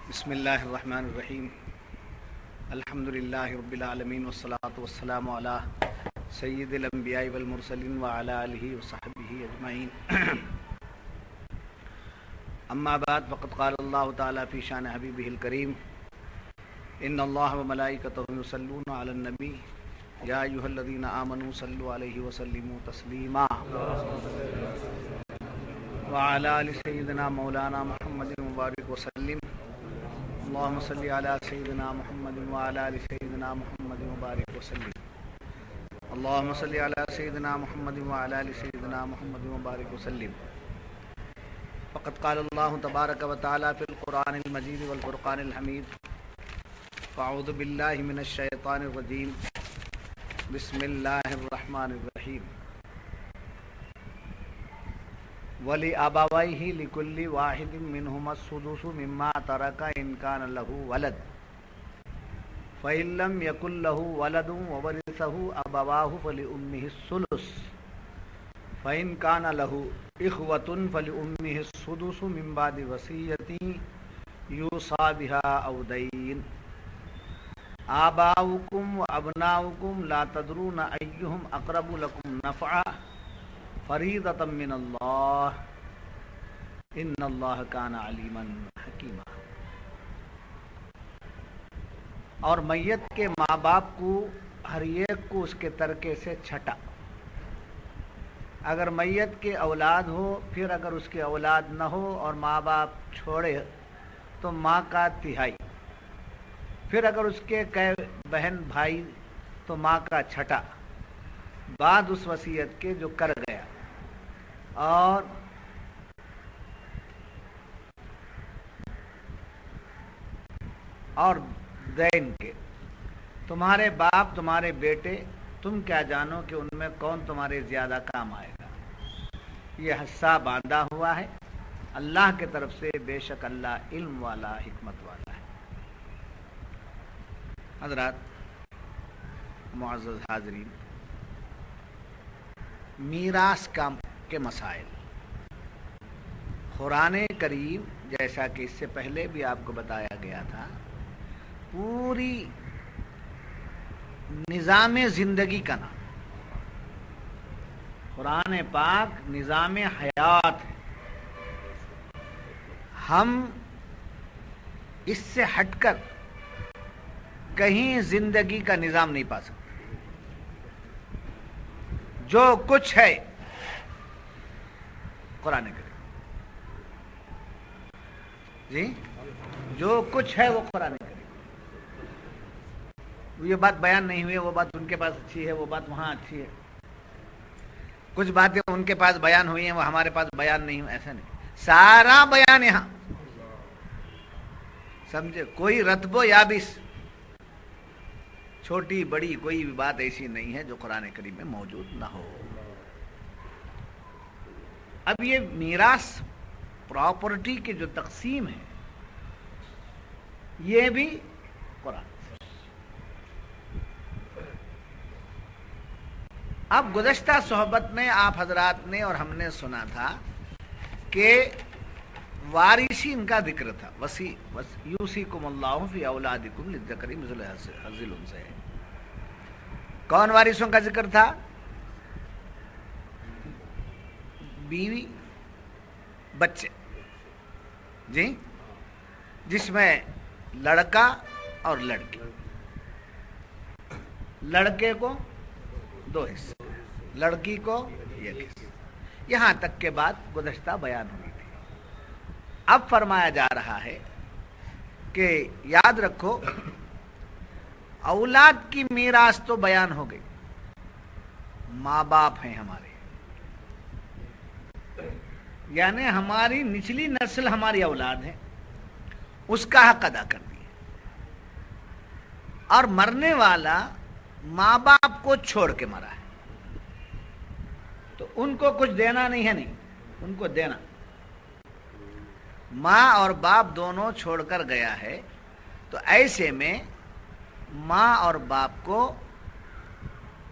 بسم اللہ الرحمن الرحیم الحمدللہ رب العالمین والصلاة والسلام علی سید الانبیاء والمرسلین وعلی آلہ وصحبہ اجمعین اما بعد فقد قال اللہ تعالی فی شان حبیبہ الکریم ان اللہ وملائکتہ یصلون علی النبی یا ایھا الذین آمنوا صلوا علیہ وسلموا تسلیما وعلی آل سیدنا مولانا محمد مبارک وسلم اللهم صل على سيدنا محمد وعلى آل سيدنا محمد وبارك وسلم اللهم صل على سيدنا محمد وعلى آل سيدنا محمد وبارك وسلم فقد قال الله تبارك وتعالى في القرآن المجيد والفرقان الحميد أعوذ بالله من الشيطان الرجيم بسم الله الرحمن الرحيم وَلِأَبَوَيْهِ لِكُلِّ وَاحِدٍ مِّنْهُمَا السُّدُسُ مِمَّا تَرَكَ إِنْ كَانَ لَهُ وَلَدٌ فَإِنْ لَمْ يَكُنْ لَهُ وَلَدٌ وَوَرِثَهُ أَبَوَاهُ فَلِأُمِّهِ الثُّلُثُ فَإِنْ كَانَ لَهُ إِخْوَةٌ فَلِأُمِّهِ السُّدُسُ مِنْ بَعْدِ وَصِيَّةٍ يُوصَى بِهَا أَوْ دَيْنٍ آباؤكم وأبناؤكم لا تدرون أيهم أقرب لكم نفعا فریضۃ من اللہ ان اللہ کان علیما حکیما۔ اور میت کے ماں باپ کو ہر ایک کو اس کے ترکے سے چھٹا، اگر میت کے اولاد ہو، پھر اگر اس کے اولاد نہ ہو اور ماں باپ چھوڑے تو ماں کا تہائی، پھر اگر اس کے بہن بھائی تو ماں کا چھٹا، بعد اس وصیت کے جو کر گیا، اور دین کے تمہارے باپ تمہارے بیٹے، تم کیا جانو کہ ان میں کون تمہارے زیادہ کام آئے گا۔ یہ حصہ باندھا ہوا ہے اللہ کی طرف سے، بے شک اللہ علم والا حکمت والا ہے۔ حضرات معزز حاضرین، میراث کے مسائل قرآن کریم، جیسا کہ اس سے پہلے بھی آپ کو بتایا گیا تھا، پوری نظام زندگی کا نام قرآن پاک نظام حیات ہے۔ ہم اس سے ہٹ کر کہیں زندگی کا نظام نہیں پا سکتے۔ جو کچھ ہے قرآن کریم، جی جو کچھ ہے وہ قرآن کریم۔ یہ بات بیان نہیں ہوئی، وہ بات ان کے پاس اچھی ہے، وہ بات وہاں اچھی ہے، کچھ باتیں ان کے پاس بیان ہوئی ہیں وہ ہمارے پاس بیان نہیں ہوئی، ایسا نہیں، سارا بیان یہاں، سمجھے؟ کوئی رتب و یابس، چھوٹی بڑی کوئی بھی بات ایسی نہیں ہے جو قرآن کریم میں موجود نہ ہو۔ اب یہ میراث پراپرٹی کی جو تقسیم ہے یہ بھی قرآن سے۔ اب گزشتہ صحبت میں آپ حضرات نے اور ہم نے سنا تھا کہ وارثین کا ذکر تھا، یوصیکم اللہ فی اولادکم للذکر مثل حظ الانثیین۔ کون وارثوں کا ذکر تھا؟ بیوی، بچے، جی، جس میں لڑکا اور لڑکی، لڑکے کو 2 حصے، لڑکی کو 1 حصہ، یہاں تک کے بات گزشتہ بیان ہوئی تھی۔ اب فرمایا جا رہا ہے کہ یاد رکھو، اولاد کی میراث تو بیان ہو گئی، ماں باپ ہیں ہمارے، یعنی ہماری نچلی نسل ہماری اولاد ہے، اس کا حق ادا کر دیا، اور مرنے والا ماں باپ کو چھوڑ کے مرا ہے تو ان کو کچھ دینا نہیں ہے، نہیں ان کو دینا، ماں اور باپ دونوں چھوڑ کر گیا ہے، تو ایسے میں ماں اور باپ کو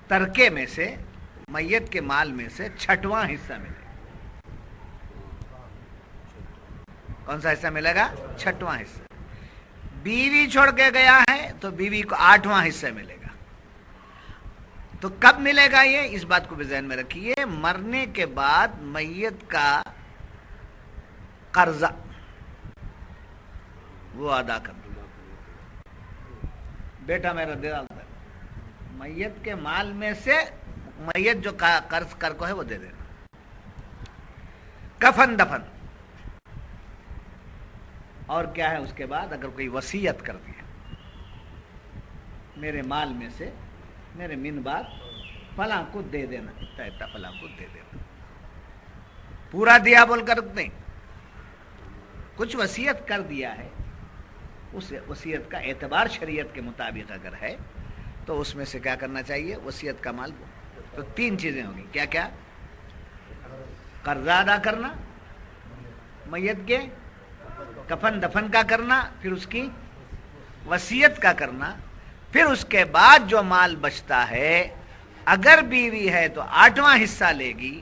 ترکے میں سے، میت کے مال میں سے 6واں حصہ ملے۔ کون سا حصہ ملے گا؟ 6واں حصہ۔ بیوی چھوڑ کے گیا ہے تو بیوی کو 8واں حصہ ملے گا. تو کب ملے گا یہ؟ اس بات کو بھی ذہن میں رکھیے. مرنے کے بعد میت کا قرضہ وہ ادا کر دو. بیٹا میرا دے ڈالتا ہے، میت کے مال میں سے میت جو قرض کر کو ہے وہ دے دینا. کفن دفن، اور کیا ہے اس کے بعد؟ اگر کوئی وصیت کر دیا، میرے مال میں سے میرے من بعد فلاں کو دے دینا، اتنا فلاں کو دے دینا. پورا دیا بول کر نہیں، کچھ وصیت کر دیا ہے، اس وصیت کا اعتبار شریعت کے مطابق اگر ہے تو اس میں سے کیا کرنا چاہیے؟ وصیت کا مال. تو 3 چیزیں ہوگی. کیا کیا؟ قرضہ ادا کرنا، میت کے کفن دفن کا کرنا، پھر اس کی وصیت کا کرنا، پھر اس کے بعد جو مال بچتا ہے اگر بیوی ہے تو 8واں حصہ لے گی.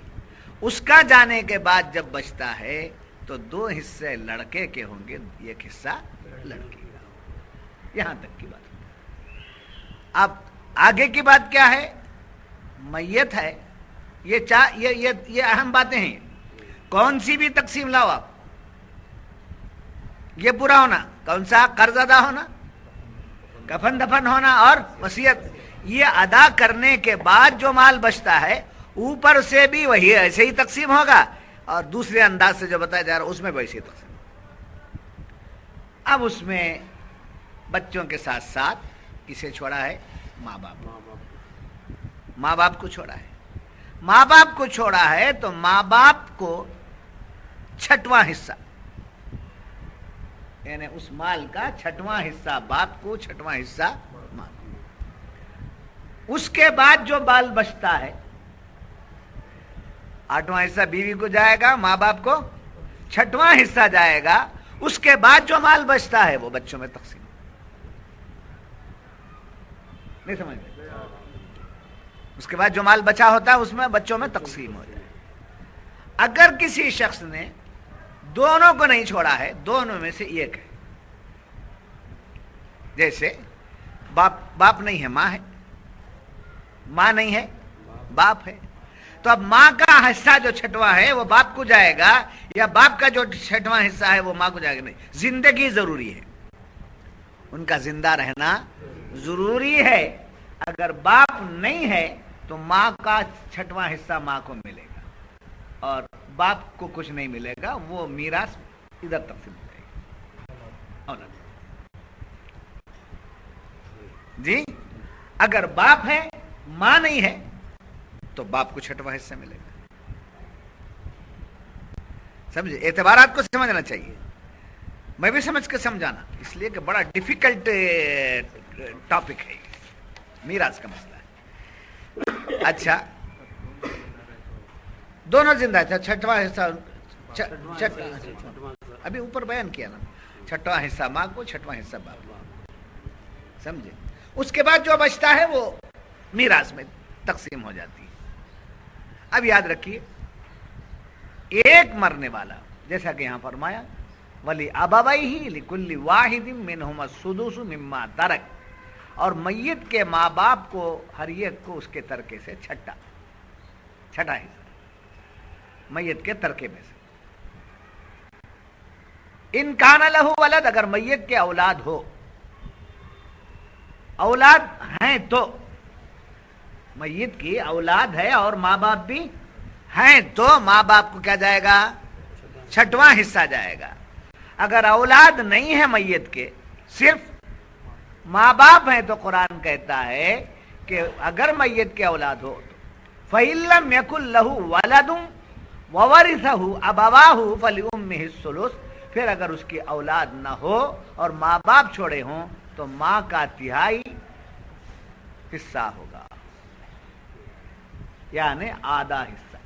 اس کا جانے کے بعد جب بچتا ہے تو 2 حصے لڑکے کے ہوں گے، 1 حصہ لڑکی کا. یہاں تک کی بات. اب آگے کی بات کیا ہے؟ میت ہے، یہ اہم باتیں ہیں. کون سی بھی تقسیم لاؤ آپ، یہ پورا ہونا. کون سا؟ قرض ادا ہونا، کفن دفن ہونا اور وصیت. یہ ادا کرنے کے بعد جو مال بچتا ہے اوپر سے بھی وہی ایسے ہی تقسیم ہوگا، اور دوسرے انداز سے جو بتایا جا رہا ہے اس میں ویسے ہی تقسیم. اب اس میں بچوں کے ساتھ ساتھ کسے چھوڑا ہے؟ ماں باپ. ماں باپ کو چھوڑا ہے. ماں باپ کو چھوڑا ہے تو ماں باپ کو 6واں حصہ، یعنی اس مال کا 6واں حصہ باپ کو، 6واں حصہ ماں کو. اس کے بعد جو مال بچتا ہے 8واں حصہ بیوی کو جائے گا، ماں باپ کو 6واں حصہ جائے گا. اس کے بعد جو مال بچتا ہے وہ بچوں میں تقسیم. نہیں سمجھ میں؟ اس کے بعد جو مال بچا ہوتا ہے اس میں بچوں میں تقسیم ہو جائے. اگر کسی شخص نے دونوں کو نہیں چھوڑا ہے، دونوں میں سے ایک ہے، جیسے باپ نہیں ہے ماں ہے، ماں نہیں ہے باپ ہے، تو اب ماں کا حصہ جو 6واں ہے وہ باپ کو جائے گا، یا باپ کا جو 6واں حصہ ہے وہ ماں کو جائے گا. نہیں، زندگی ضروری ہے، ان کا زندہ رہنا ضروری ہے. اگر باپ نہیں ہے تو ماں کا 6واں حصہ ماں کو ملے گا، اور باپ کو کچھ نہیں ملے گا. وہ میراث ادھر تقسیم ہو جائے گی. جی، اگر باپ ہے ماں نہیں ہے تو باپ کو 6واں حصہ ملے گا. سمجھے؟ اعتبارات کو سمجھنا چاہیے. میں بھی سمجھ کے سمجھانا، اس لیے کہ بڑا ڈیفیکلٹ ٹاپک ہے میراث کا مسئلہ ہے. اچھا، دونوں زندہ ہے. 6واں حصہ ابھی اوپر بیان کیا نا، 6واں حصہ ماں کو، 6واں حصہ باپ کو. سمجھے؟ اس کے بعد جو بچتا ہے وہ میراث میں تقسیم ہو جاتی ہے. اب یاد رکھیے، ایک مرنے والا، جیسا کہ یہاں فرمایا ولی ابویہ لکل واحد منہما السدس مما ترک، اور میت کے ماں باپ کو ہر ایک کو اس کے ترکے سے چھٹا حصہ، میت کے ترکے میں سے. ان کان لہ ولد، اگر میت کے اولاد ہو، اولاد ہیں تو، میت کی اولاد ہے اور ماں باپ بھی ہیں تو ماں باپ کو کیا جائے گا؟ 6واں حصہ جائے گا. اگر اولاد نہیں ہے میت کے، صرف ماں باپ ہیں، تو قرآن کہتا ہے کہ اگر میت کے اولاد ہو فَإِن لَّمْ يَكُن لَّهُ وَلَدٌ وَوَرِثَهُ أَبَوَاهُ فَلِأُمِّهِ الثُّلُثُ، پھر اگر اس کی اولاد نہ ہو اور ماں باپ چھوڑے ہوں تو ماں کا 1/3 حصہ ہوگا، یعنی آدھا حصہ.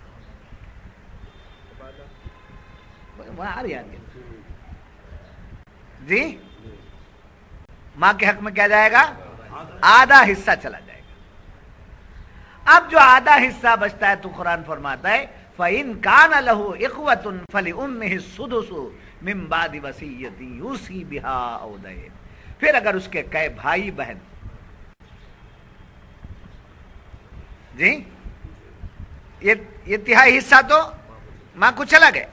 جی، ماں کے حق میں کیا جائے گا؟ آدھا حصہ چلا جائے گا. اب جو آدھا حصہ بچتا ہے تو قرآن فرماتا ہے فَإِن كَانَ لَهُ إِخْوَةٌ فَلِأُمِّهِ السُّدُسُ مِن بَعْدِ وَصِيَّةٍ يُوصِي بِهَا أَوْ دَيْنٍ، پھر اگر اس کے کہے بھائی بہن، جی یہ تہائی حصہ تو ماں کو چلا گیا.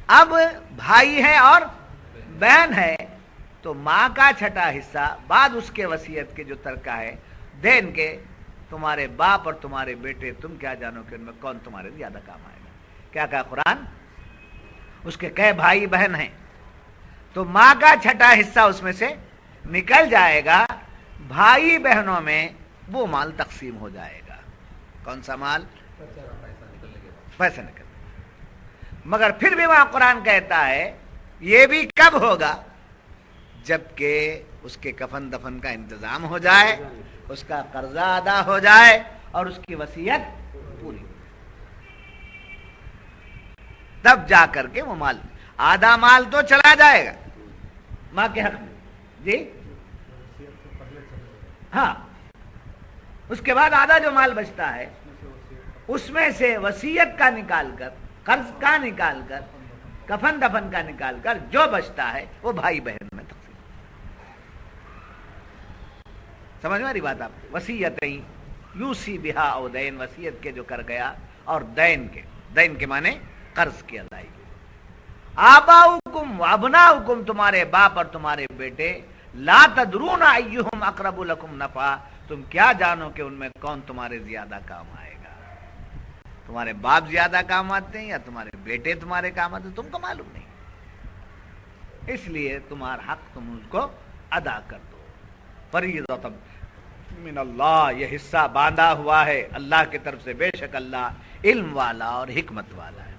اب بھائی ہے اور بہن ہے تو ماں کا چھٹا حصہ بعد اس کے وصیت کے جو ترکہ ہے دین کے، تمہارے باپ اور تمہارے بیٹے تم کیا جانو کہ ان میں کون تمہارے زیادہ کام آئے گا. کیا کہا قرآن؟ اس کے کہے بھائی بہن ہیں تو ماں کا چھٹا حصہ اس میں سے نکل جائے گا. بھائی بہنوں میں وہ مال تقسیم ہو جائے گا. کون سا مال؟ پیسہ نکل. مگر پھر بھی وہاں قرآن کہتا ہے یہ بھی کب ہوگا؟ جبکہ اس کے کفن دفن کا انتظام ہو جائے، اس کا قرضہ ادا ہو جائے اور اس کی وصیت پوری ہو جائے، تب جا کر کے وہ مال. آدھا مال تو چلا جائے گا ماں کے حق میں، جی ہاں. اس کے بعد آدھا جو مال بچتا ہے اس میں سے وصیت کا نکال کر، قرض کا نکال کر، کفن دفن کا نکال کر جو بچتا ہے وہ بھائی بہن میں تقسیم. سمجھ میں آ رہی بات آپ؟ وصیتیں یوسی بہا او دین، وصیت کے جو کر گیا، اور دین کے معنی قرض کی ادائیگی. آباؤکم وابناؤکم، تمہارے باپ اور تمہارے بیٹے، لا تدرون ایہم اقرب لکم نفعا، تم کیا جانو کہ ان میں کون تمہارے زیادہ کام آئے گا. تمہارے باپ زیادہ کام آتے ہیں یا تمہارے بیٹے تمہارے کام آتے ہیں، تم کو معلوم نہیں. اس لیے تمہارا حق تم اس کو ادا کر دو. فریضۃ من اللہ، یہ حصہ باندھا ہوا ہے اللہ کی طرف سے، بے شک اللہ علم والا اور حکمت والا ہے.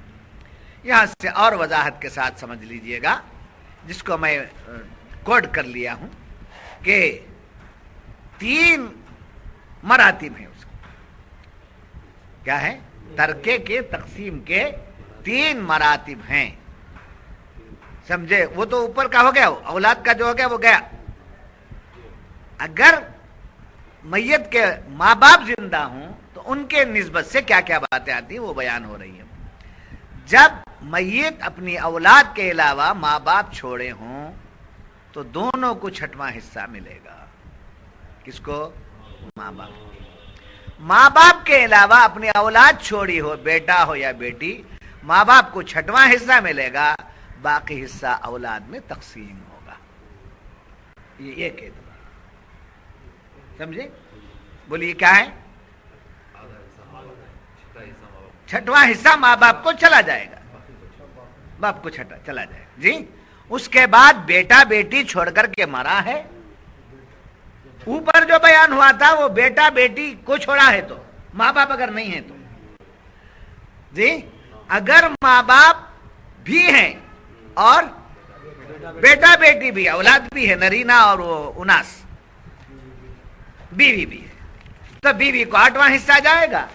یہاں سے اور وضاحت کے ساتھ سمجھ لیجئے گا، جس کو میں کوڈ کر لیا ہوں کہ 3 مراتب ہیں اس کے. کیا ہے؟ ترکے کے تقسیم کے 3 مراتب ہیں. سمجھے؟ وہ تو اوپر کا ہو گیا، اولاد کا جو ہو گیا وہ گیا. اگر میت کے ماں باپ زندہ ہوں تو ان کے نسبت سے کیا کیا باتیں آتی ہیں وہ بیان ہو رہی ہیں. جب میت اپنی اولاد کے علاوہ ماں باپ چھوڑے ہوں تو دونوں کو 6واں حصہ ملے گا. کس کو؟ ماں باپ. ماں باپ کے علاوہ اپنی اولاد چھوڑی ہو، بیٹا ہو یا بیٹی، ماں باپ کو 6واں حصہ ملے گا، باقی حصہ اولاد میں تقسیم ہوگا. یہ ایک اعتبار. سمجھے؟ بولیے کیا ہے؟ 6واں حصہ ماں باپ کو چلا جائے گا، باپ کو چھٹا چلا جائے گا. جی اس کے بعد بیٹا بیٹی چھوڑ کر کے مرا ہے. اوپر جو بیان ہوا تھا وہ بیٹا بیٹی کو چھوڑا ہے تو، ماں باپ اگر نہیں ہیں تو. جی اگر ماں باپ بھی ہیں اور بیٹا بیٹی بھی، اولاد بھی ہے، نرینا اور وہ اناس، بیوی بھی ہے، تو بیوی کو 8واں حصہ جائے گا،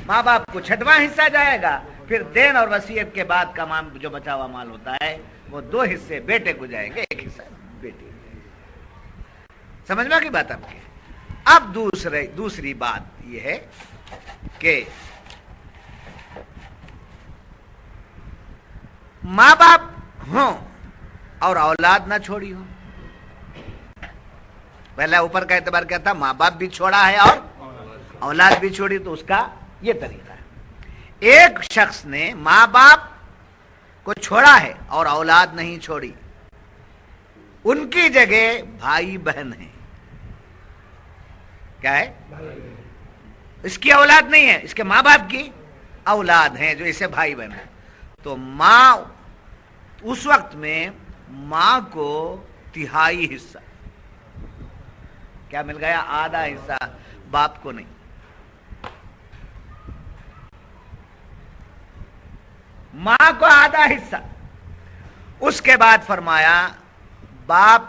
ماں باپ کو 6واں حصہ جائے گا. پھر دین اور وصیت کے بعد کا مال جو بچا ہوا مال ہوتا ہے وہ 2 حصے بیٹے کو جائیں گے، 1 حصہ بیٹی. سمجھ میں کی بات آپ کی؟ اب دوسری بات یہ ہے کہ ماں باپ ہوں اور اولاد نہ چھوڑی ہو. پہلا اوپر کا اعتبار کیا تھا؟ ماں باپ بھی چھوڑا ہے اور اولاد بھی چھوڑی، تو اس کا یہ طریقہ ہے. ایک شخص نے ماں باپ کو چھوڑا ہے اور اولاد نہیں چھوڑی، ان کی جگہ بھائی بہن ہیں. کیا ہے؟ اس کی اولاد نہیں ہے، اس کے ماں باپ کی اولاد ہیں جو اسے بھائی بہن ہیں. تو ماں اس وقت میں ماں کو 1/3 حصہ کیا مل گیا؟ آدھا حصہ. باپ کو نہیں. ماں کو آدھا حصہ. اس کے بعد فرمایا باپ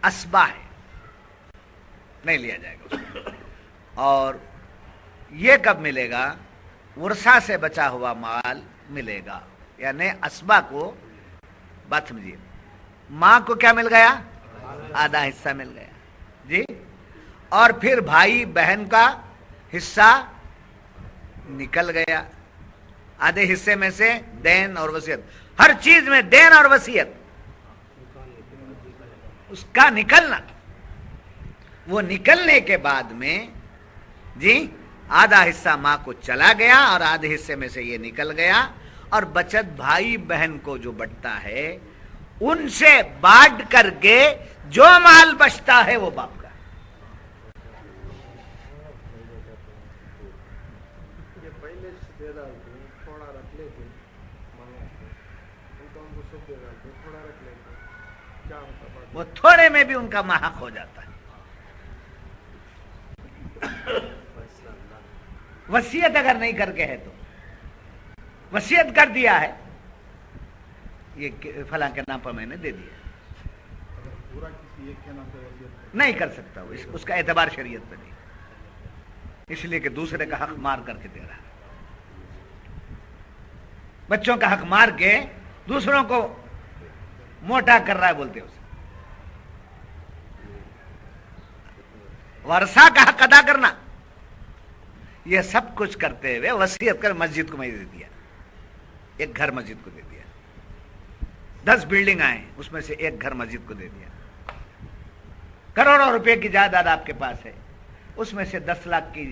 اسبا ہے، نہیں لیا جائے گا اس کو. اور یہ کب ملے گا؟ ورثہ سے بچا ہوا مال ملے گا. یعنی اسبا کو بات سمجھیے، ماں کو کیا مل گیا؟ آدھا حصہ مل گیا. جی اور پھر بھائی بہن کا حصہ نکل گیا. آدھے حصے میں سے دین اور وصیت، ہر چیز میں دین اور وصیت اس کا نکلنا، وہ نکلنے کے بعد میں جی آدھا حصہ ماں کو چلا گیا اور آدھے حصے میں سے یہ نکل گیا، اور بچت بھائی بہن کو جو بٹتا ہے ان سے بانٹ کر کے جو مال بچتا ہے وہ باپ کا۔ وہ تھوڑے میں بھی ان کا محق ہو جاتا ہے۔ وصیت اگر نہیں کر کے ہے تو وصیت کر دیا ہے یہ فلاں کے نام پر میں نے دے دیا، پورا کسی ایک کے نام پہ وصیت نہیں کر سکتا وہ، اس کا اعتبار شریعت پہ نہیں، اس لیے کہ دوسرے کا حق مار کر کے دے رہا ہے، بچوں کا حق مار کے دوسروں کو موٹا کر رہا ہے بولتے اسے۔ ورثہ کا حق ادا کرنا، یہ سب کچھ کرتے ہوئے وصیت کر مسجد کو میں دے دیا، ایک گھر مسجد کو دے دیا، 10 بلڈنگ آئے اس میں سے ایک گھر مسجد کو دے دیا، کروڑوں روپے کی جائیداد آپ کے پاس ہے اس میں سے 10 لاکھ کی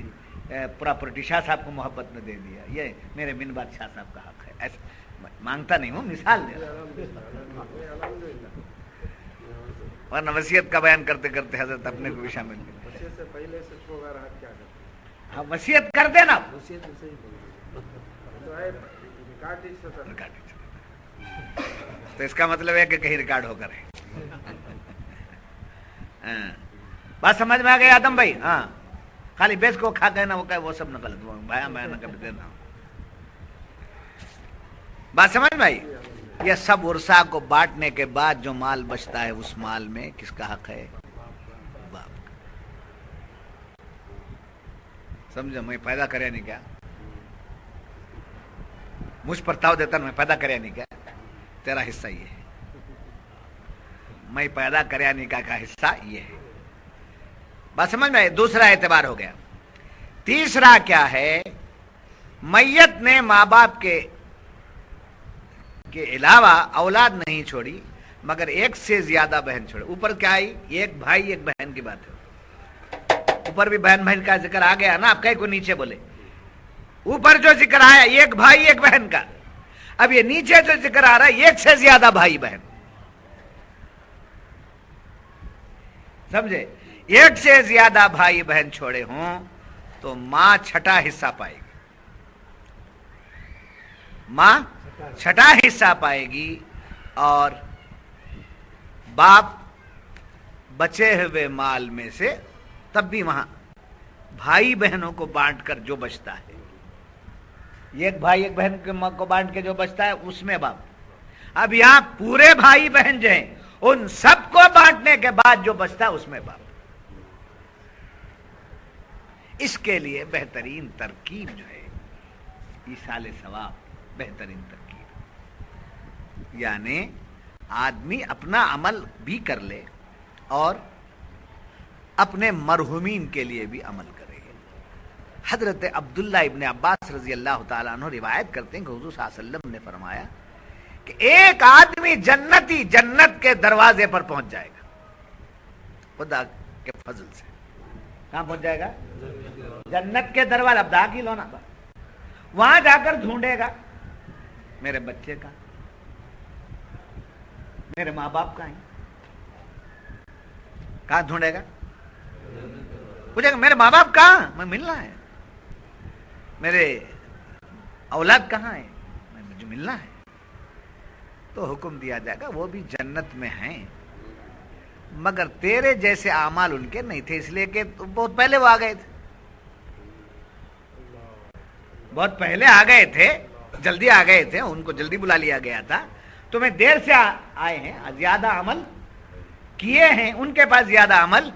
پراپرٹی شاہ صاحب کو محبت میں دے دیا، یہ میرے من بات شاہ صاحب کا حق ہے، ایسا مانگتا نہیں ہوں، مثال دے رہا، ورنہ وصیت کا بیان کرتے کرتے حضرت اپنے کو بھی شامل کر، ہاں وصیت کر دینا، تو اس کا مطلب ہے کہ کہیں ریکارڈ ہو کر ہے۔ بات سمجھ میں آ گئی آدم بھائی؟ ہاں، خالی بیس کو کھا گئے نا وہ سب نہ غلط، بھایا میں نہ کبھی دینا، بات سمجھ میں آئی؟ یہ سب ورثہ کو بانٹنے کے بعد جو مال بچتا ہے اس مال میں کس کا حق ہے؟ باپ کا۔ سمجھو، میں پیدا کریا نہیں کیا، مجھ پر تاؤ دیتا میں پیدا کریا نہیں کیا، تیرا حصہ یہ ہے، میں پیدا کریا نہیں کا حصہ یہ ہے، بات سمجھ میں آئی؟ دوسرا اعتبار ہو گیا۔ تیسرا کیا ہے؟ میت نے ماں باپ کے علاوہ اولاد نہیں چھوڑی مگر ایک سے زیادہ بہن چھوڑے۔ اوپر کیا آئی؟ ایک بھائی ایک بہن کی بات ہے، اوپر بھی بہن بہن کا ذکر آ گیا نا، آپ کہیں کو نیچے بولے، اوپر جو ذکر آیا ایک بھائی ایک بہن کا، اب یہ نیچے جو ذکر آ رہا ہے ایک سے زیادہ بھائی بہن، سمجھے؟ ایک سے زیادہ بھائی بہن چھوڑے ہوں تو ماں چھٹا حصہ پائے گی، ماں چھٹا حصہ پائے گی، اور باپ بچے ہوئے مال میں سے، تب بھی وہاں بھائی بہنوں کو بانٹ کر جو بچتا ہے، ایک بھائی ایک بہن کو بانٹ کے جو بچتا ہے اس میں باپ، اب یہاں پورے بھائی بہن جو ہیں ان سب کو بانٹنے کے بعد جو بچتا ہے اس میں باپ۔ اس کے لیے بہترین ترکیب جو ہے ایصال ثواب، بہترین ترکیب، یعنی آدمی اپنا عمل بھی کر لے اور اپنے مرحومین کے لیے بھی عمل کرے۔ حضرت عبداللہ ابن عباس رضی اللہ تعالیٰ عنہ روایت کرتے ہیں کہ حضور صلی اللہ علیہ وسلم نے فرمایا کہ ایک آدمی جنتی جنت کے دروازے پر پہنچ جائے گا خدا کے فضل سے۔ کہاں پہنچ جائے گا؟ جنت کے دروازے، اب داخل ہونا، وہاں جا کر ڈھونڈے گا میرے بچے کا، میرے ماں باپ کا ہیں، کہاں ڈھونڈے گا؟ پوچھے گا میرے ماں باپ کہاں، میں ملنا ہے، میرے اولاد کہاں ہے، مجھے ملنا ہے، تو حکم دیا جائے گا وہ بھی جنت میں ہیں مگر تیرے جیسے اعمال ان کے نہیں تھے، اس لیے کہ بہت پہلے وہ آ گئے تھے، بہت پہلے آ گئے تھے، جلدی آ گئے تھے، ان کو جلدی بلا لیا گیا تھا، تمہیں دیر سے آئے ہیں، زیادہ عمل کیے ہیں، ان کے پاس زیادہ عمل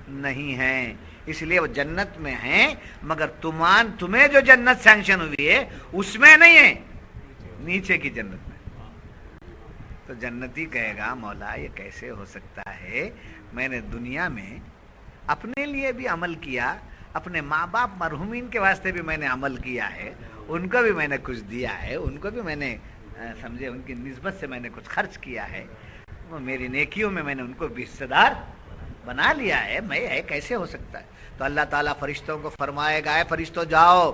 نہیں ہیں، اس لیے وہ جنت میں ہیں مگر تمہیں جو جنت سینکشن ہوئی ہے اس میں نہیں ہے، نیچے کی جنت میں۔ تو جنتی کہے گا مولا یہ کیسے ہو سکتا ہے، میں نے دنیا میں اپنے لیے بھی عمل کیا، اپنے ماں باپ مرحومین کے واسطے بھی میں نے عمل کیا ہے، ان کو بھی میں نے کچھ دیا ہے، ان کو بھی میں نے سمجھے ان کی نسبت سے میں نے کچھ خرچ کیا ہے، وہ میری نیکیوں میں نے ان کو بھی حصہ دار بنا لیا ہے، میں ہے کیسے ہو سکتا ہے؟ تو اللہ تعالیٰ فرشتوں کو فرمائے گا، اے فرشتوں جاؤ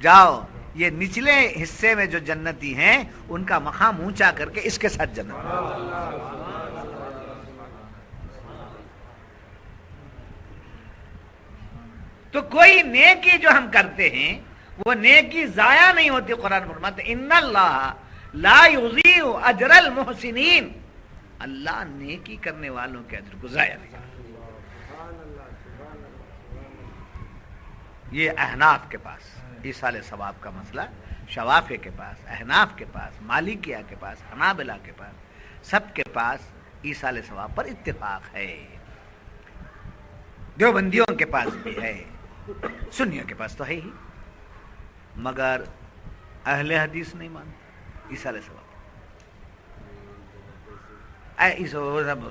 جاؤ، یہ نچلے حصے میں جو جنتی ہیں ان کا مقام اونچا کر کے اس کے ساتھ جنت۔ تو کوئی نیکی جو ہم کرتے ہیں وہ نیکی ضائع نہیں ہوتی۔ قرآن فرماتا ہے ان اللہ لا یضیع اجر المحسنین، اللہ نیکی کرنے والوں کے اجر کو ضائع نہیں کرتا۔ یہ احناف کے پاس ایصال ثواب کا مسئلہ، شوافے کے پاس، احناف کے پاس، مالکیہ کے پاس، حنابلہ کے پاس، سب کے پاس ایصال ثواب پر اتفاق ہے۔ دیوبندیوں کے پاس بھی ہے، سنیوں کے پاس تو ہے ہی، مگر اہل حدیث نہیں مانتے ایصال ثواب۔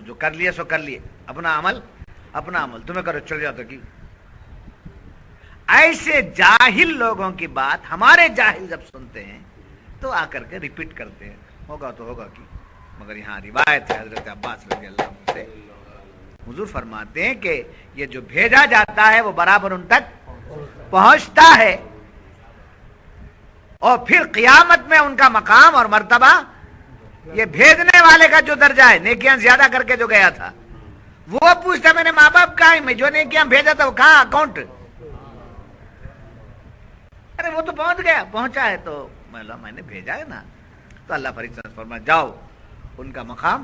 جو کر لیے سو کر لیے، اپنا عمل تمہیں کرو، چل جاتا کی۔ ایسے جاہل لوگوں کی بات ہمارے جاہل جب سنتے ہیں تو آ کر کے ریپیٹ کرتے ہیں، ہوگا تو ہوگا کی، مگر یہاں روایت ہے حضرت عباس رضی اللہ عنہ سے، حضور فرماتے ہیں کہ یہ جو بھیجا جاتا ہے وہ برابر ان تک پہنچتا ہے، اور پھر قیامت میں ان کا مقام اور مرتبہ، یہ بھیجنے والے کا جو درجہ ہے، نیکیاں زیادہ کر کے جو گیا تھا وہ پوچھتا میں نے ماں باپ کہاں ہے، میں جو نیکیاں بھیجا تھا وہ کہاں اکاؤنٹ؟ ارے وہ تو پہنچا ہے تو میں نے بھیجا ہے نا۔ تو اللہ فرشتوں سے فرمایا جاؤ ان کا مقام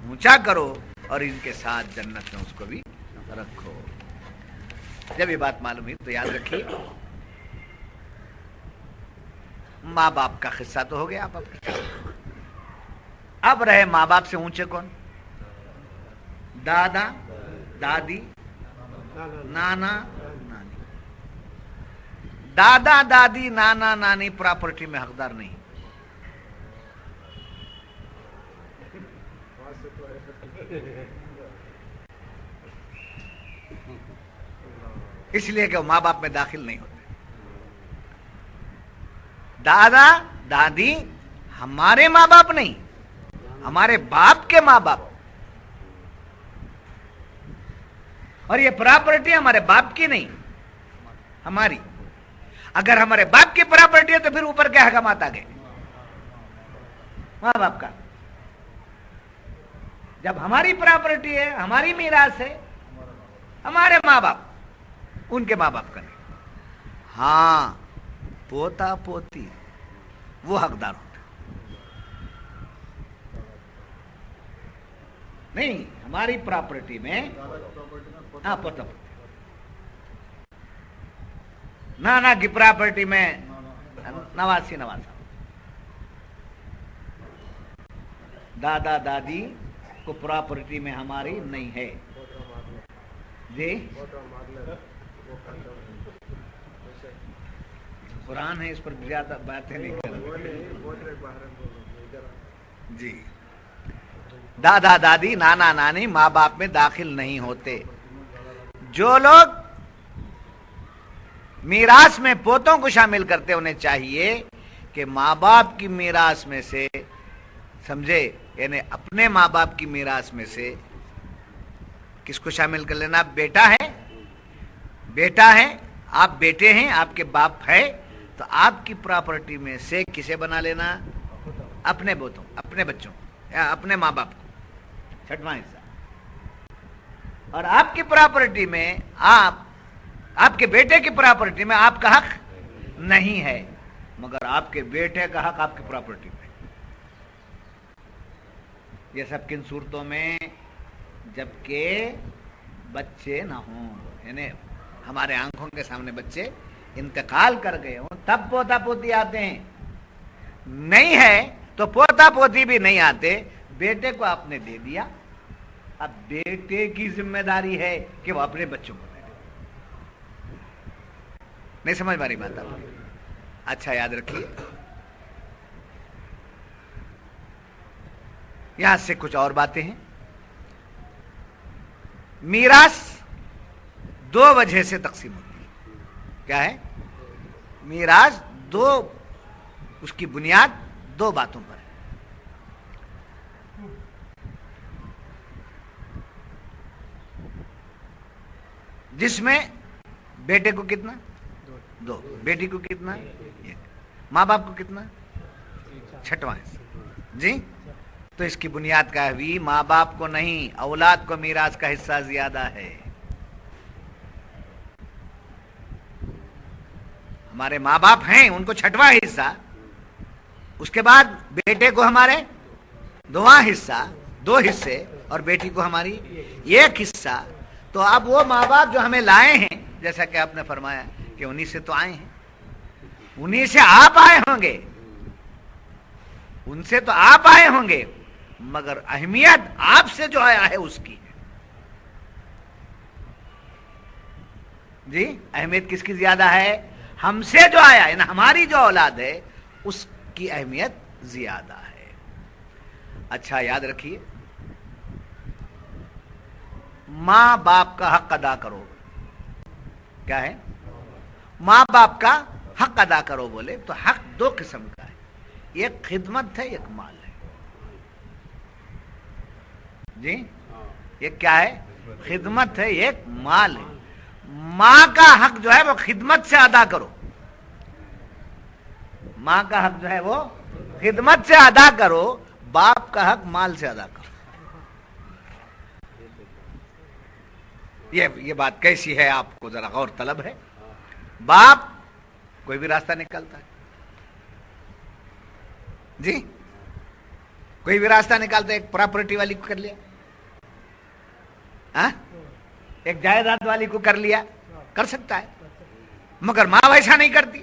اونچا کرو اور ان کے ساتھ جنت میں اس کو بھی رکھو۔ جب یہ بات معلوم ہوئی تو یاد رکھیے ماں باپ کا قصہ تو ہو گیا، اب رہے ماں باپ سے اونچے کون؟ دادا دادی نانا نانی۔ دادا دادی نانا نانی پراپرٹی میں حقدار نہیں، اس لیے کہ وہ ماں باپ میں داخل نہیں ہوتے۔ دادا دادی ہمارے ماں باپ نہیں، ہمارے باپ کے ماں باپ، اور یہ پراپرٹی ہمارے باپ کی نہیں، ہماری۔ اگر ہمارے باپ کی پراپرٹی ہے تو پھر اوپر کے حکامات آ گئے ماں باپ کا۔ جب ہماری پراپرٹی ہے، ہماری میراث ہے، ہمارے ماں باپ، ان کے ماں باپ کا نہیں۔ ہاں پوتا پوتی وہ حقدار ہوتا نہیں، ہماری پراپرٹی میں ہاں پوتا پوتی، نانا کی پراپرٹی میں نواسی نواسا، دادا دادی کو پراپرٹی میں ہماری نہیں ہے جی۔ قرآن ہے، اس پر زیادہ باتیں نہیں کر جی۔ دادا دادی نانا نانی ماں باپ میں داخل نہیں ہوتے۔ جو لوگ میراث میں پوتوں کو شامل کرتے انہیں چاہیے کہ ماں باپ کی میراث میں سے، سمجھے، یعنی اپنے ماں باپ کی میراث میں سے کس کو شامل کر لینا؟ بیٹا ہے، آپ بیٹے ہیں، آپ کے باپ ہے، تو آپ کی پراپرٹی میں سے کسے بنا لینا؟ اپنے بچوں یا اپنے ماں باپ کو، چھٹواں حصہ۔ اور آپ کی پراپرٹی میں آپ کے بیٹے کی پراپرٹی میں آپ کا حق نہیں ہے، مگر آپ کے بیٹے کا حق آپ کی پراپرٹی میں۔ یہ سب کن صورتوں میں؟ جبکہ بچے نہ ہوں، یعنی ہمارے آنکھوں کے سامنے بچے انتقال کر گئے ہوں، تب پوتا پوتی آتے ہیں، نہیں ہے تو پوتا پوتی بھی نہیں آتے۔ بیٹے کو آپ نے دے دیا، اب بیٹے کی ذمہ داری ہے کہ وہ اپنے بچوں کو دے دے۔ نہیں سمجھ پا رہی بات آپ؟ اچھا یاد رکھیے، یہاں سے کچھ اور باتیں ہیں۔ میراث دو وجہ سے تقسیم ہوتی ہے۔ کیا ہے؟ میراث اس کی بنیاد دو باتوں پر ہے۔ جس میں بیٹے کو کتنا؟ 2، بیٹی کو کتنا؟ 1، ماں باپ کو کتنا؟ 6واں حصہ جی. تو اس کی بنیاد کیا ہوئی؟ ماں باپ کو نہیں، اولاد کو میراث کا حصہ زیادہ ہے. ہمارے ماں باپ ہیں، ان کو 6واں حصہ، اس کے بعد بیٹے کو ہمارے 2واں حصہ، 2 حصے، اور بیٹی کو ہماری 1 حصہ. تو اب وہ ماں باپ جو ہمیں لائے ہیں، جیسا کہ آپ نے فرمایا کہ انہی سے تو آئے ہیں، انہی سے آپ آئے ہوں گے، ان سے تو آپ آئے ہوں گے، مگر اہمیت آپ سے جو آیا ہے اس کی ہے جی. اہمیت کس کی زیادہ ہے؟ ہم سے جو آیا ہے نا، ہماری جو اولاد ہے اس کی اہمیت زیادہ ہے. اچھا یاد رکھیے، ماں باپ کا حق ادا کرو. کیا ہے؟ ماں باپ کا حق ادا کرو. بولے تو حق 2 قسم کا ہے، ایک خدمت ہے، ایک مال ہے جی. ایک کیا ہے؟ خدمت ہے، ایک مال ہے. ماں کا حق جو ہے وہ خدمت سے ادا کرو. ماں کا حق جو ہے وہ خدمت سے ادا کرو، باپ کا حق مال سے ادا کرو. یہ بات کیسی ہے آپ کو ذرا غور طلب ہے. باپ کوئی بھی راستہ نکالتا ہے جی، کوئی بھی راستہ نکالتا ہے. ایک پراپرٹی والی کو کر لیا، ایک جائیداد والی کو کر لیا، کر سکتا ہے، مگر ماں ویسا نہیں کرتی.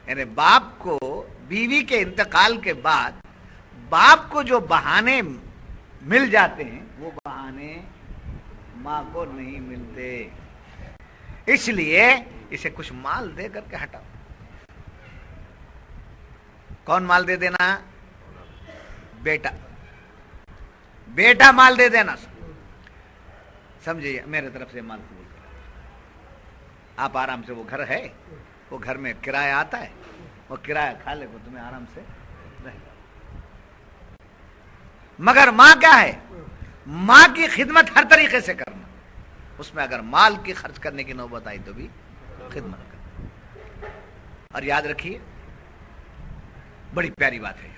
یعنی باپ کو بیوی کے انتقال کے بعد باپ کو جو بہانے مل جاتے ہیں وہ بہانے ماں کو نہیں ملتے. اس لیے اسے کچھ مال دے کر کے ہٹاؤ. کون مال دے دینا؟ بیٹا. بیٹا مال دے دینا. سمجھے؟ میرے طرف سے مال قبول کرو. آپ آرام سے، وہ گھر ہے، وہ گھر میں کرایہ آتا ہے، وہ کرایہ کھا لے کو تمہیں آرام سے رہے. مگر ماں کیا ہے؟ ماں کی خدمت ہر طریقے سے کرنا. اس میں اگر مال کی خرچ کرنے کی نوبت آئی تو بھی خدمت کرنا. اور یاد رکھیے، بڑی پیاری بات ہے،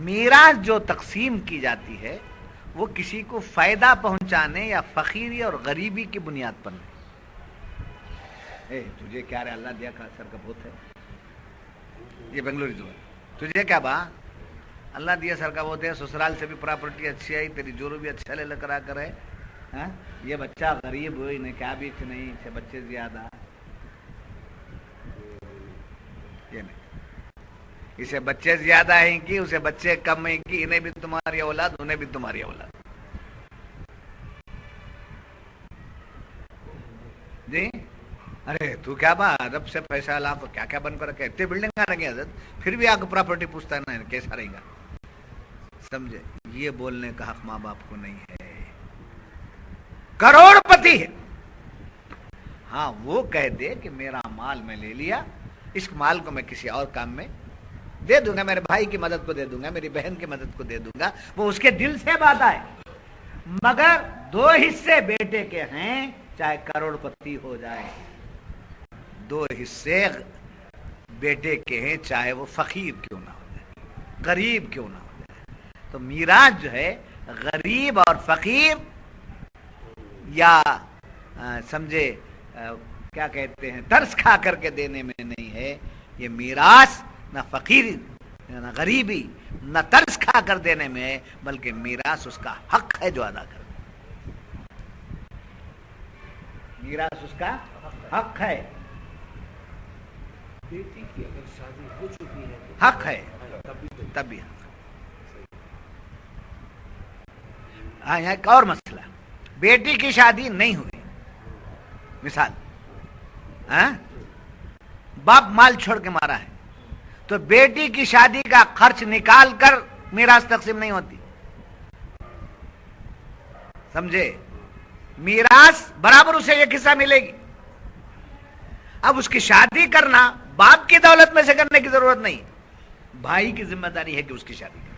میراث جو تقسیم کی جاتی ہے وہ کسی کو فائدہ پہنچانے یا فقیری اور غریبی کی بنیاد پر نہیں. تجھے کیا رہے، اللہ دیا کا سر کا بہت ہے، یہ بنگلوری جو ہے، تجھے کیا با، اللہ دیا سر کا بہت ہے، سسرال سے بھی پراپرٹی اچھی آئی، تیری جورو بھی اچھا لے کرا کرے. یہ بچہ غریب ہوئی انہیں کیا بھی نہیں، اسے بچے زیادہ، یہ نہیں، اسے بچے زیادہ ہیں کہ اسے بچے کم ہیں کہ انہیں بھی تمہاری اولاد، انہیں بھی تمہاری اولاد جی. ارے تو کیا با رب سے پیسہ لا کو کیا کیا بن کر رکھے، اتنے بلڈنگ رکھے حضرت، پھر بھی آ کے پراپرٹی پوچھتا ہے نا کیسا رہے گا. سمجھے؟ یہ بولنے کا حق ماں باپ کو نہیں ہے. کروڑ پتی ہے، ہاں وہ کہہ دے کہ میرا مال میں لے لیا، اس مال کو میں کسی اور کام میں دے دوں گا، میرے بھائی کی مدد کو دے دوں گا، میری بہن کی مدد کو دے دوں گا، وہ اس کے دل سے بات آئے. مگر 2 حصے بیٹے کے ہیں، چاہے کروڑ پتی ہو جائے. 2 حصے بیٹے کے ہیں، چاہے وہ فقیر کیوں نہ ہو جائے، غریب کیوں نہ ہو جائے. تو میراث جو ہے غریب اور فقیر یا سمجھے کیا کہتے ہیں ترس کھا کر کے دینے میں نہیں ہے. یہ میراث نہ فقیر نہ غریبی نہ ترس کھا کر دینے میں ہے، بلکہ میراث اس کا حق ہے جو ادا کرے. میراث اس کا حق ہے. بیٹی کی اگر شادی ہو چکی ہے حق ہے تب بھی حق. ہاں یہاں ایک اور مسئلہ، بیٹی کی شادی نہیں ہوئی، مثال باپ مال چھوڑ کے مارا ہے، تو بیٹی کی شادی کا خرچ نکال کر میراث تقسیم نہیں ہوتی. سمجھے؟ میراث برابر اسے 1 حصہ ملے گی. اب اس کی شادی کرنا باپ کی دولت میں سے کرنے کی ضرورت نہیں، بھائی کی ذمہ داری ہے کہ اس کی شادی کرے.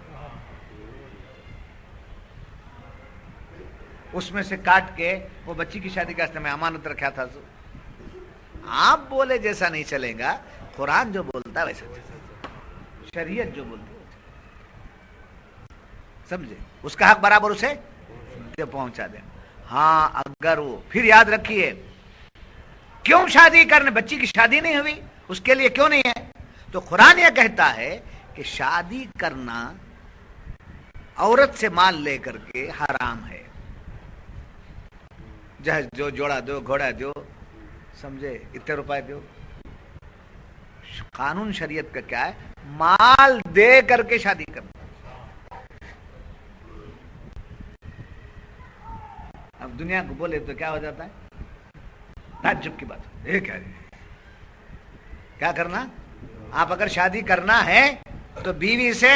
اس میں سے کاٹ کے وہ بچی کی شادی کا میں امانت رکھا تھا. آپ بولے جیسا نہیں چلے گا, قرآن جو بولتا ہے ویسا چلے, شریعت جو بولتی ہے سمجھے, اس کا حق برابر اسے پہنچا دیں. ہاں اگر وہ پھر یاد رکھیے کیوں شادی کرنے, بچی کی شادی نہیں ہوئی اس کے لیے کیوں نہیں ہے, تو قرآن یہ کہتا ہے کہ شادی کرنا عورت سے مال لے کر کے حرام ہے. جہیز دو, جوڑا دو, گھوڑا دو, سمجھے, اتنے روپے دو. قانون شریعت کا کیا ہے, مال دے کر کے شادی کرنا. اب دنیا کو بولے تو کیا ہو جاتا ہے, تعجب کی بات ہے. کیا کرنا, آپ اگر شادی کرنا ہے تو بیوی سے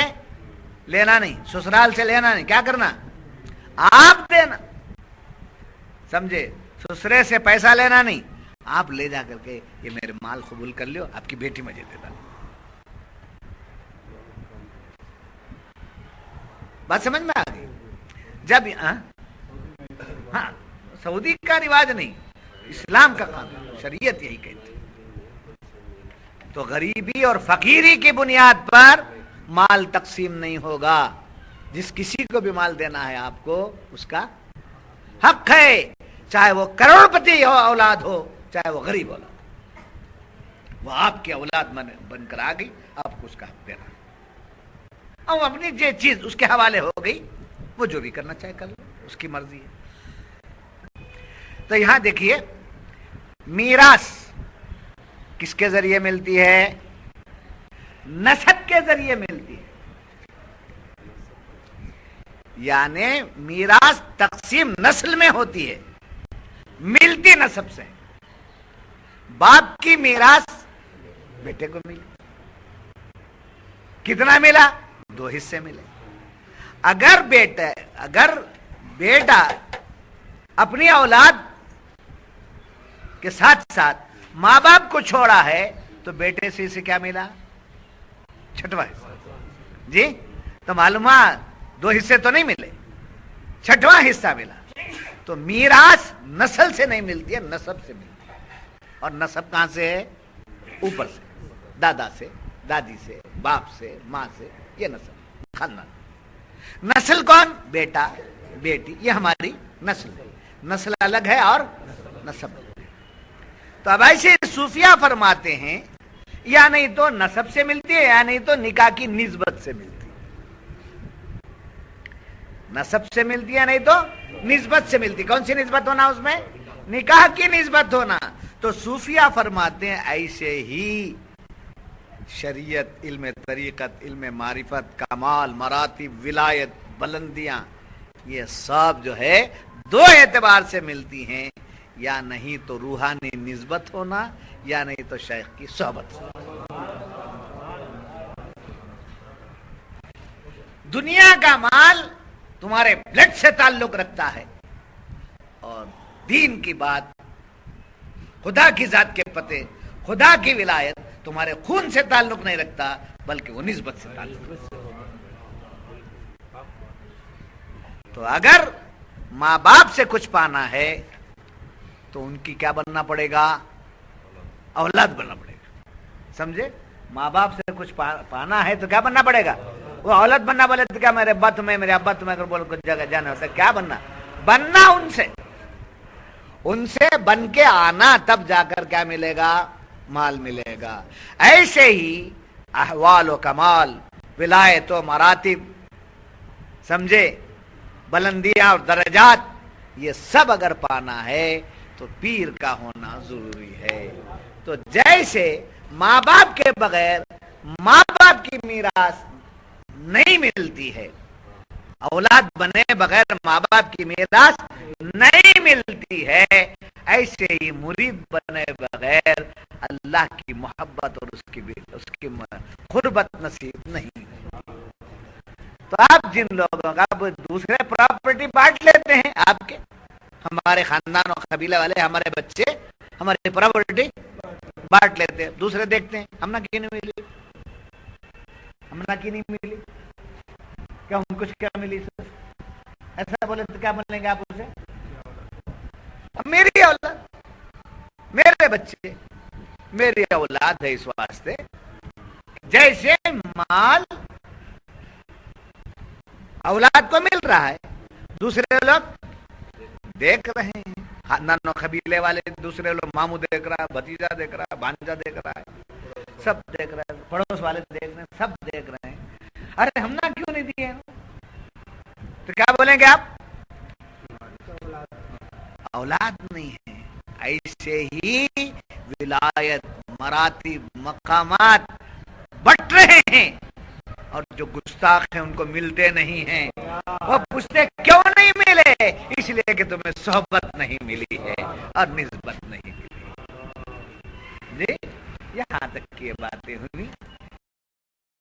لینا نہیں, سسرال سے لینا نہیں, کیا کرنا, آپ دینا. سمجھے, سسرے سے پیسہ لینا نہیں, آپ لے جا کر کے یہ میرے مال قبول کر لو, آپ کی بیٹی مجھے دے دو. بات سمجھ میں آ گئی. جب ہاں سعودی کا رواج نہیں, اسلام کا قانون, شریعت یہی کہتی. تو غریبی اور فقیری کی بنیاد پر مال تقسیم نہیں ہوگا. جس کسی کو بھی مال دینا ہے آپ کو اس کا حق ہے, چاہے وہ کروڑ پتی ہو اولاد ہو, چاہے وہ غریب اولاد ہو. وہ آپ کی اولاد بن کر آ گئی, آپ کو اس کا حق دینا. اور اپنی جو چیز اس کے حوالے ہو گئی, وہ جو بھی کرنا چاہے کر لو, اس کی مرضی ہے. تو یہاں دیکھیے میراث کس کے ذریعے ملتی ہے, نسب کے ذریعے ملتی ہے. یعنی میراث تقسیم نسل میں ہوتی ہے, ملتی نسب سے. باپ کی میراث بیٹے کو ملی, کتنا ملا, 2 حصے ملے. اگر بیٹا اپنی اولاد کے ساتھ ساتھ ماں باپ کو چھوڑا ہے تو بیٹے سے اسے کیا ملا, 6واں حصہ. جی, تو معلومات 2 حصے تو نہیں ملے, 6واں حصہ ملا. تو میراث نسل سے نہیں ملتی ہے, نسب سے ملتی ہے. اور نسب کہاں سے ہے, اوپر سے, دادا سے, دادی سے, باپ سے, ماں سے, یہ نسل خاندان. نسل کون, بیٹا بیٹی, یہ ہماری نسل ہے. نسل الگ ہے اور نسب الگ ہے. تو اب ایسے صوفیہ فرماتے ہیں یا نہیں تو نسب سے ملتی ہے یا نہیں تو نکاح کی نسبت سے ملتی ہے. نسب سے ملتی ہے نہیں تو نسبت سے ملتی. کون سی نسبت ہونا اس میں, نکاح کی نسبت ہونا. تو صوفیہ فرماتے ہیں ایسے ہی شریعت, علم طریقت, علم معرفت, کمال, مراتب, ولایت, بلندیاں, یہ سب جو ہے 2 اعتبار سے ملتی ہیں. یا نہیں تو روحانی نسبت ہونا, یا نہیں تو شیخ کی صحبت ہونا. دنیا کا مال تمہارے بلڈ سے تعلق رکھتا ہے, اور دین کی بات, خدا کی ذات کے پتے, خدا کی ولایت تمہارے خون سے تعلق نہیں رکھتا, بلکہ وہ نسبت سے تعلق رکھتا. تو اگر ماں باپ سے کچھ پانا ہے تو ان کی کیا بننا پڑے گا, اولاد بننا پڑے گا. سمجھے, ماں باپ سے کچھ پانا ہے تو کیا بننا پڑے گا, وہ اولاد بننا. بولے تو کیا میرے ابا تمہیں, میرے ابا تمہیں اگر بول کچھ جگہ جانا ہوتا ہے, کیا بننا ان سے بن کے آنا, تب جا کر کیا ملے گا, مال ملے گا. ایسے ہی احوال و کمال, ولایت و مراتب, سمجھے, بلندیاں اور درجات, یہ سب اگر پانا ہے تو پیر کا ہونا ضروری ہے. تو جیسے ماں باپ کے بغیر ماں باپ کی میراث نہیں ملتی ہے, اولاد بنے بغیر ماں باپ کی میراث نہیں ملتی ہے, ایسے ہی مرید بنے بغیر اللہ کی محبت اور اس کی قربت نصیب نہیں. تو آپ جن لوگوں کا دوسرے پراپرٹی بانٹ لیتے ہیں, آپ کے, ہمارے خاندان اور قبیلے والے, ہمارے بچے ہماری پراپرٹی بانٹ لیتے ہیں, دوسرے دیکھتے ہیں ہم نہ کی نہیں ملی, ہم نہ کی نہیں ملی, کیا ہم کچھ کیا ملی, ایسا بولے تو کیا بولیں گے آپ اسے, بچے، میری اولاد ہے، اس واسطے جیسے مال اولاد کو مل رہا ہے دوسرے لوگ دیکھ رہے ہیں، خاندان قبیلے والے دوسرے لوگ، ماموں دیکھ رہا ہے، بھتیجا دیکھ رہا ہے، بھانجا دیکھ رہا ہے، سب دیکھ رہے ہیں، پڑوس والے دیکھ رہے ہیں، سب دیکھ رہے ہیں. ارے ہم نے کیوں نہیں دیے؟ تو کیا بولیں گے آپ؟ اولاد نہیں ہے. ایسے ہی ولایت، مراتب، مقامات بٹ رہے ہیں، اور جو گستاخ ہیں ان کو ملتے نہیں ہیں. وہ پوچھتے کیوں نہیں ملے؟ اس لیے کہ تمہیں صحبت نہیں ملی ہے اور نسبت نہیں ملی. جی یہاں تک کی باتیں ہوئی.